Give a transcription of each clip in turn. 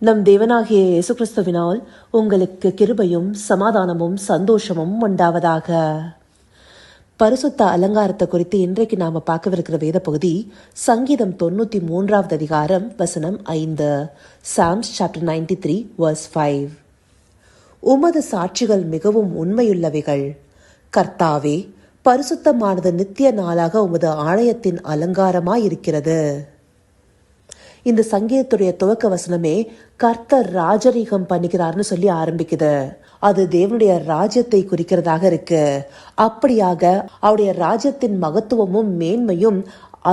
நம் தேவனாகிய இயேசு கிறிஸ்துவினால் உங்களுக்கு கிருபையும் சமாதானமும் சந்தோஷமும் உண்டாவதாக. பரிசுத்த அலங்காரத்தை குறித்து இன்றைக்கு நாம பார்க்கவிருக்கிற வேத பகுதி சங்கீதம் 93 அதிகாரம் வசனம் 5. Psalms chapter 93 verse 5. உமது சாட்சிகள் மிகவும் உண்மையுள்ளவைகள். கர்த்தாவே, பரிசுத்தமானது நித்திய நாளாக உமது ஆலயத்தின் அலங்காரமாயிருக்கிறது. இந்த சங்கீதத்துடைய துவக்க வசனமே கர்த்தர் ராஜரீகம் பண்ணுகிறார்னு சொல்லி ஆரம்பிக்குது. அது தேவனுடைய ராஜ்யத்தை குறிக்கிறதாக இருக்கு. அப்படியாக அவருடைய ராஜ்யத்தின் மகத்துவமும் மேன்மையும்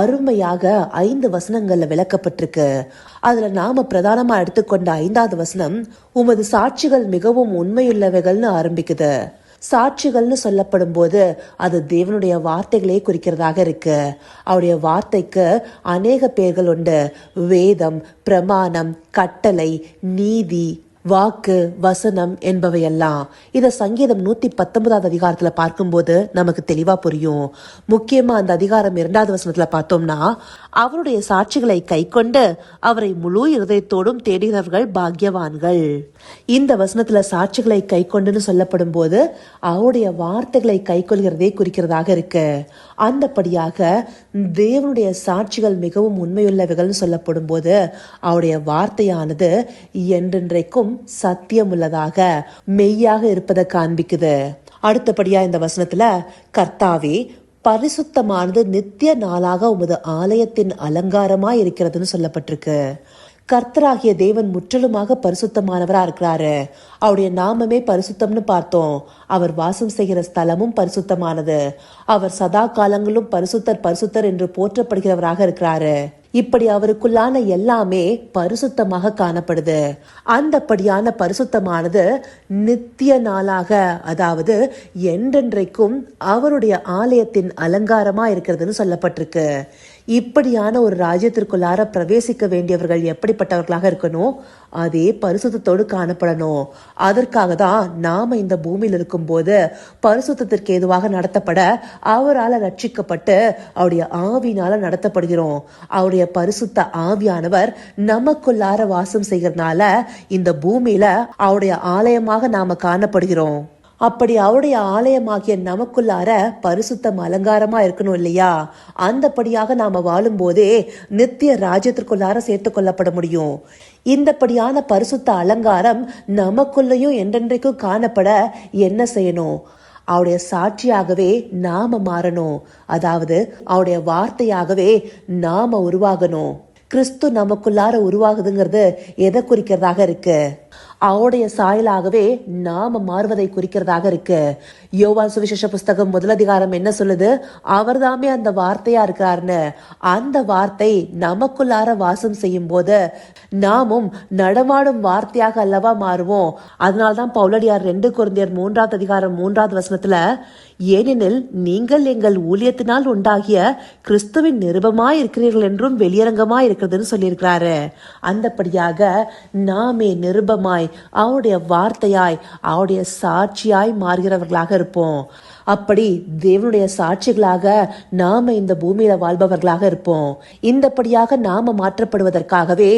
அருமையாக 5 வசனங்கள்ல விளக்கப்பட்டிருக்கு. அதுல நாம பிரதானமா எடுத்துக்கொண்ட 5வது வசனம் உமது சாட்சிகள் மிகவும் உண்மையுள்ளவைகள்னு ஆரம்பிக்குது. சாட்சிகள்னு சொல்லப்படும் போது அது தேவனுடைய வார்த்தைகளே குறிக்கிறதாக இருக்கு. அவருடைய வார்த்தைக்கு அநேக பெயர்கள் உண்டு. வேதம், பிரமாணம், கட்டளை, நீதி, வாக்கு, வசனம் என்பவையெல்லாம். இத சங்கீதம் 119 அதிகாரத்துல பார்க்கும்போது நமக்கு தெளிவா புரியும். முக்கியமா அந்த அதிகாரம் 2வது வசனத்துல பார்த்தோம்னா, அவருடைய சாட்சிகளை கை கொண்டு அவரை முழு இருதயத்தோடும் தேடுகிறவர்கள் பாக்கியவான்கள். இந்த வசனத்துல சாட்சிகளை கை கொண்டுன்னு சொல்லப்படும் போது அவருடைய வார்த்தைகளை கை கொள்கிறதே குறிக்கிறதாக இருக்கு. அந்தபடியாக தேவனுடைய சாட்சிகள் மிகவும் உண்மையுள்ளவைகள் சொல்லப்படும் போது அவருடைய வார்த்தையானது என்றென்றைக்கும் சத்தியம் உள்ளதாக மெய்யாக இருப்பதை காண்பிக்குது. அடுத்தபடியா இந்த வசனத்துல கர்த்தாவே, பரிசுத்தமானது நித்திய நாளாக உமது ஆலயத்தின் அலங்காரமா இருக்கிறதுன்னு சொல்லப்பட்டிருக்கு. கர்த்தராகிய தேவன் முற்றிலுமாக பரிசுத்தமானவரா இருக்கிறாரு. அவருடைய நாமமே பரிசுத்தம்னு பார்த்தோம். அவர் வாசம் செய்கிற ஸ்தலமும் பரிசுத்தமானது. அவர் சதா காலங்களும் பரிசுத்தர் பரிசுத்தர் என்று போற்றப்படுகிறவராக இருக்கிறாரு. இப்படி அவருக்குள்ளான எல்லாமே பரிசுத்தமாக காணப்படுது. அந்தபடியான பரிசுத்தமானது நித்திய நாளாக, அதாவது என்றென்றைக்கும் அவருடைய ஆலயத்தின் அலங்காரமா இருக்கிறதுன்னு சொல்லப்பட்டிருக்கு. இப்படியான ஒரு ராஜ்யத்திற்குள்ளார பிரவேசிக்க வேண்டியவர்கள் எப்படிப்பட்டவர்களாக இருக்கணும்? அதே பரிசுத்தத்தோடு காணப்படணும். அதற்காக தான் நாம இந்த பூமியில் இருக்கும் போது பரிசுத்தத்திற்கு ஏதுவாக நடத்தப்பட அவரால் ரட்சிக்கப்பட்டு அவருடைய ஆவியினால நடத்தப்படுகிறோம். அவருடைய பரிசுத்த ஆவியானவர் நமக்குள்ளார வாசம் செய்கிறதுனால இந்த பூமியில அவருடைய ஆலயமாக நாம காணப்படுகிறோம். அப்படி அவருடைய ஆலயமாகிய நமக்குள்ளார பரிசுத்தம் அலங்காரமா இருக்கணும் இல்லையா? அந்தபடியாக நாம வாழும் போதே நித்திய ராஜ்யத்திற்குள்ளார சேர்த்து கொள்ளப்பட முடியும். இந்தபடியான பரிசுத்த அலங்காரம் நமக்குள்ளேயும் என்றென்றைக்கும் காணப்பட என்ன செய்யணும்? அவருடைய சாட்சியாகவே நாம மாறணும். அதாவது அவருடைய வார்த்தையாகவே நாம உருவாகணும். கிறிஸ்து நமக்குள்ளார உருவாகுதுங்கிறது எதை குறிக்கிறதாக இருக்கு? அவருடைய சாயலாகவே நாம மாறுவதை குறிக்கிறதாக இருக்கு. யோவான் சுவிசேஷ புஸ்தகம் 1 அதிகாரம் என்ன சொல்லுது? அவர் தாமே அந்த வார்த்தையா இருக்கிறார்னு. அந்த வார்த்தை நமக்குள்ளார வாசம் செய்யும் போது நாமும் நடமாடும் வார்த்தையாக அல்லவா மாறுவோம். அதனால்தான் பவுலடியார் 2 கொரிந்தியர் 3 அதிகாரம் 3வது வசனத்துல, ஏனெனில் நீங்கள் எங்கள் ஊழியத்தினால் உண்டாகிய கிறிஸ்துவின் நிருபமாய் இருக்கிறீர்கள் என்றும் வெளியரங்கமாய் இருக்கிறதுன்னு சொல்லியிருக்கிறாரு. அந்தபடியாக நாமே நிருபமாய் அவருடைய வார்த்தையாய் அவருடைய சாட்சியாய் மாறுகிறவர்களாக இருப்போம். அப்படி தேவனுடைய சாட்சிகளாக நாம இந்த பூமியில வாழ்பவர்களாக இருப்போம். இந்தபடியாக நாம மாற்றப்படுவதற்காகவே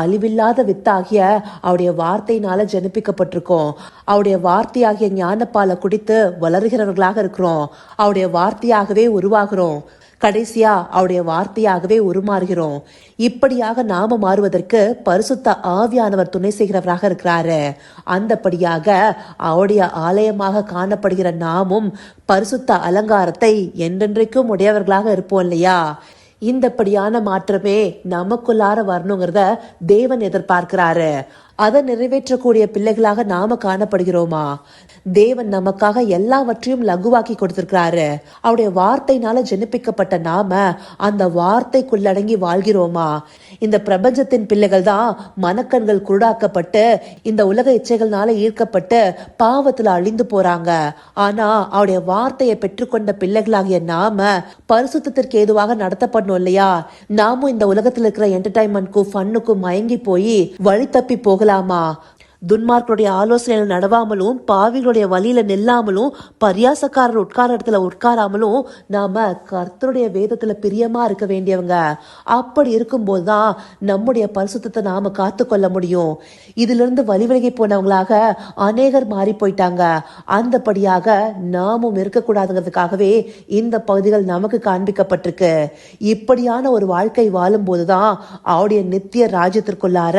அழிவில்லாத வித்தாகிய அவருடைய வார்த்தையினால ஜனிப்பிக்கப்பட்டிருக்கோம். அவருடைய வார்த்தையாகிய ஞானப்பாலை குடித்து வளர்கிறவர்களாக இருக்கிறோம். அவருடைய வார்த்தையாகவே உருவாகிறோம். கடைசியா அவருடைய வார்த்தையாகவே உருமாறுகிறோம். இப்படியாக நாம மாறுவதற்கு பரிசுத்த ஆவியானவர் துணை செய்கிறவராக இருக்கிறாரு. அந்தபடியாக அவருடைய ஆலயமாக காணப்படுகிற நாமும் பரிசுத்த அலங்காரத்தை என்றென்றைக்கும் உடையவர்களாக இருப்போம் இல்லையா? இந்தபடியான மாற்றமே நமக்குள்ளார வரணுங்கிறத தேவன் எதிர்பார்க்கிறாரு. அதை நிறைவேற்றக்கூடிய பிள்ளைகளாக நாம காணப்படுகிறோமா? தேவன் நமக்காக எல்லாவற்றையும் லகுவாக்கி கொடுத்திருக்கிறாரு. அவருடைய வார்த்தையினால ஜனிப்பிக்கப்பட்ட நாம அந்த வார்த்தைக்குள்ளடங்கி வாழ்கிறோமா? இந்த பிரபஞ்சத்தின் பிள்ளைகள் தான் மனக்கண்கள் குருடாக்கப்பட்டு இந்த உலக இச்சைகள்னால ஈர்க்கப்பட்டு பாவத்துல அழிந்து போறாங்க. ஆனா அவருடைய வார்த்தையை பெற்றுக்கொண்ட பிள்ளைகளாகிய நாம பரிசுத்தத்திற்கு ஏதுவாக நடத்தப்படணும் இல்லையா? நாமும் இந்த உலகத்துல இருக்கிற என்டர்டைன்மெண்ட்க்கும் ஃபன்னுக்கும் மயங்கி போய் வழி தப்பி போகலாமா? துன்மார்க்கருடைய ஆலோசனையில் நடவாமலும் பாவிகளுடைய வழியில நில்லாமலும் பரியாசக்காரர் உட்கார இடத்துல உட்காராமலும் நாம கர்த்தருடைய வேதத்துல பிரியமா இருக்க வேண்டியவங்க. அப்படி இருக்கும்போது தான் நம்முடைய பரிசுத்தத்தை நாம காத்து கொள்ள முடியும். இதுல இருந்து வழிவிலகி போனவங்களாக அநேகர் மாறி போயிட்டாங்க. அந்தபடியாக நாமும் இருக்கக்கூடாதுங்கிறதுக்காகவே இந்த பகுதிகள் நமக்கு காண்பிக்கப்பட்டிருக்கு. இப்படியான ஒரு வாழ்க்கை வாழும் போதுதான் அவருடைய நித்திய ராஜ்யத்திற்குள்ளார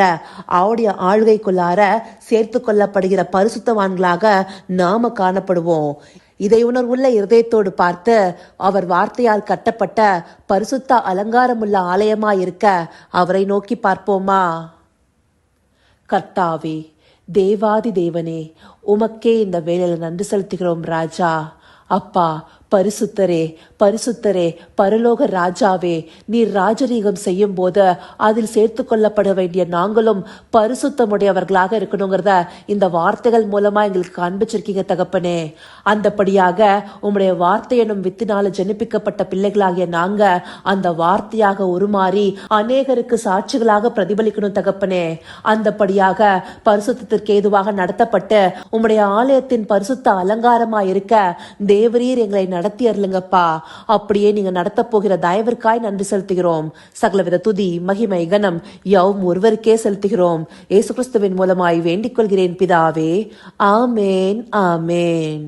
அவருடைய ஆளுகைக்குள்ளார சேர்த்து கொள்ளப்படுகிற பரிசுத்தவான்களாக நாம காணப்படுவோம். இதை உணர்வுள்ள இருதயத்தோடு பார்த்து அவர் வார்த்தையால் கட்டப்பட்ட பரிசுத்த அலங்காரமுள்ள ஆலயமாய் இருக்க அவரை நோக்கி பார்ப்போமா? கர்த்தாவே, தேவாதி தேவனே, உமக்கே இந்த வேளையில நன்றி செலுத்துகிறோம் ராஜா. அப்பா, பரிசுத்தரே, பரிசுத்தரே, பரலோக ராஜாவே, நீர் ராஜரீகம் செய்யும் போது அதில் சேர்த்து கொள்ளப்பட வேண்டிய நாங்களும் பரிசுத்தமுடையவர்களாக இருக்கணுங்கிறத இந்த வார்த்தைகள் மூலமா எங்களுக்கு காண்பிச்சிருக்கீங்க தகப்பனே. அந்தபடியாக உம்முடைய வார்த்தை எனும் வித்தினால ஜனிப்பிக்கப்பட்ட பிள்ளைகளாகிய நாங்க அந்த வார்த்தையாக உருமாறி அநேகருக்கு சாட்சிகளாக பிரதிபலிக்கணும் தகப்பனே. அந்தபடியாக பரிசுத்தத்திற்கு ஏதுவாக நடத்தப்பட்டு உம்முடைய ஆலயத்தின் பரிசுத்த அலங்காரமாய் இருக்க தேவரீர் எங்களை நடத்தி அருளுங்கப்பா. அப்படியே நீங்க நடத்த போகிற தயவிற்காய் நன்றி செலுத்துகிறோம். சகலவித துதி, மகிமை, கனம் யாவும் ஒருவருக்கே செலுத்துகிறோம். இயேசு கிறிஸ்துவின் மூலமாய் வேண்டிக் கொள்கிறேன் பிதாவே. ஆமேன், ஆமேன்.